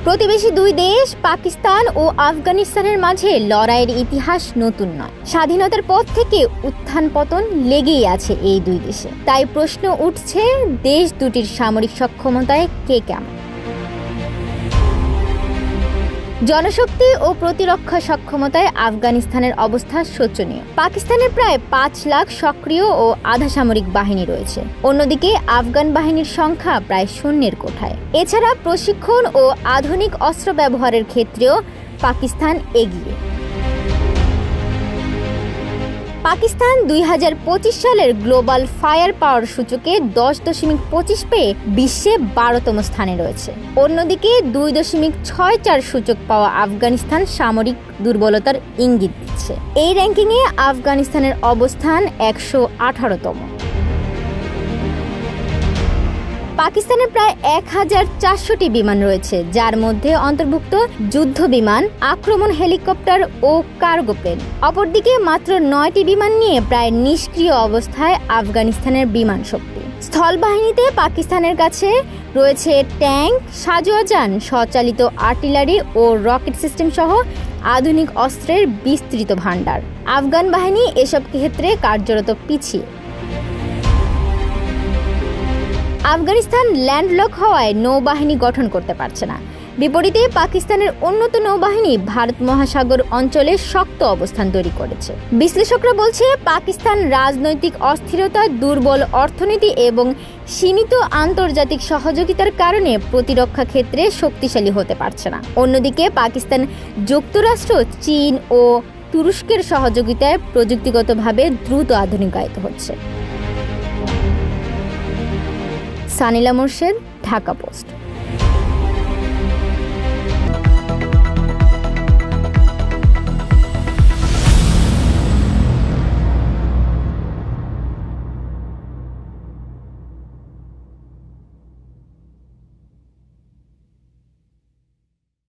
প্রতিবেশী দুই দেশ পাকিস্তান ও আফগানিস্তানের মাঝে লড়াইয়ের ইতিহাস নতুন নয়। স্বাধীনতার পর থেকে উত্থান পতন লেগেই আছে এই দুই দেশে। তাই প্রশ্ন উঠছে, দেশ দুটির সামরিক সক্ষমতায় কে কেমন? জনশক্তি ও প্রতিরক্ষা সক্ষমতায় আফগানিস্তানের অবস্থা শোচনীয়। পাকিস্তানের প্রায় 5 লাখ সক্রিয় ও আধা সামরিক বাহিনী রয়েছে। অন্যদিকে আফগান বাহিনীর সংখ্যা প্রায় শূন্যের কোঠায়। এছাড়া প্রশিক্ষণ ও আধুনিক অস্ত্র ব্যবহারের ক্ষেত্রেও পাকিস্তান এগিয়ে। পাকিস্তান 2025 সালের গ্লোবাল ফায়ার পাওয়ার সূচকে 10.25 পেয়ে বিশ্বে 12তম স্থানে রয়েছে। অন্যদিকে 2.64 সূচক পাওয়া আফগানিস্তান সামরিক দুর্বলতার ইঙ্গিত দিচ্ছে। এই র্যাঙ্কিংয়ে আফগানিস্তানের অবস্থান 118তম। পাকিস্তানের প্রায় 1400টি বিমান রয়েছে, যার মধ্যে অন্তর্ভুক্ত যুদ্ধ বিমান, আক্রমণ হেলিকপ্টার ও কার্গো প্লেন। অপরদিকে মাত্র 9টি বিমান নিয়ে প্রায় নিষ্ক্রিয় অবস্থায় আফগানিস্তানের বিমান শক্তি। স্থল বাহিনীতে পাকিস্তানের কাছে রয়েছে ট্যাঙ্ক, সাজোয়াজান, স্বচালিত আর্টিলারি ও রকেট সিস্টেম সহ আধুনিক অস্ত্রের বিস্তৃত ভাণ্ডার। আফগান বাহিনী এসব ক্ষেত্রে কার্যরত পিছিয়ে। আফগানিস্তান ল্যান্ডলক হওয়ায় নৌবাহিনী গঠন করতে পারছে না। বিপরীতে পাকিস্তানের উন্নত নৌবাহিনী ভারত মহাসাগর অঞ্চলে শক্ত অবস্থান তৈরি করেছে। বিশ্লেষকরা বলছে, পাকিস্তান রাজনৈতিক অস্থিরতা, দুর্বল অর্থনীতি এবং সীমিত আন্তর্জাতিক সহযোগিতার কারণে প্রতিরক্ষা ক্ষেত্রে শক্তিশালী হতে পারছে না। অন্যদিকে পাকিস্তান যুক্তরাষ্ট্র, চীন ও তুরস্কের সহযোগিতায় প্রযুক্তিগতভাবে দ্রুত আধুনিকায়িত হচ্ছে। সানিলা মোর্শেদ, ঢাকা পোস্ট।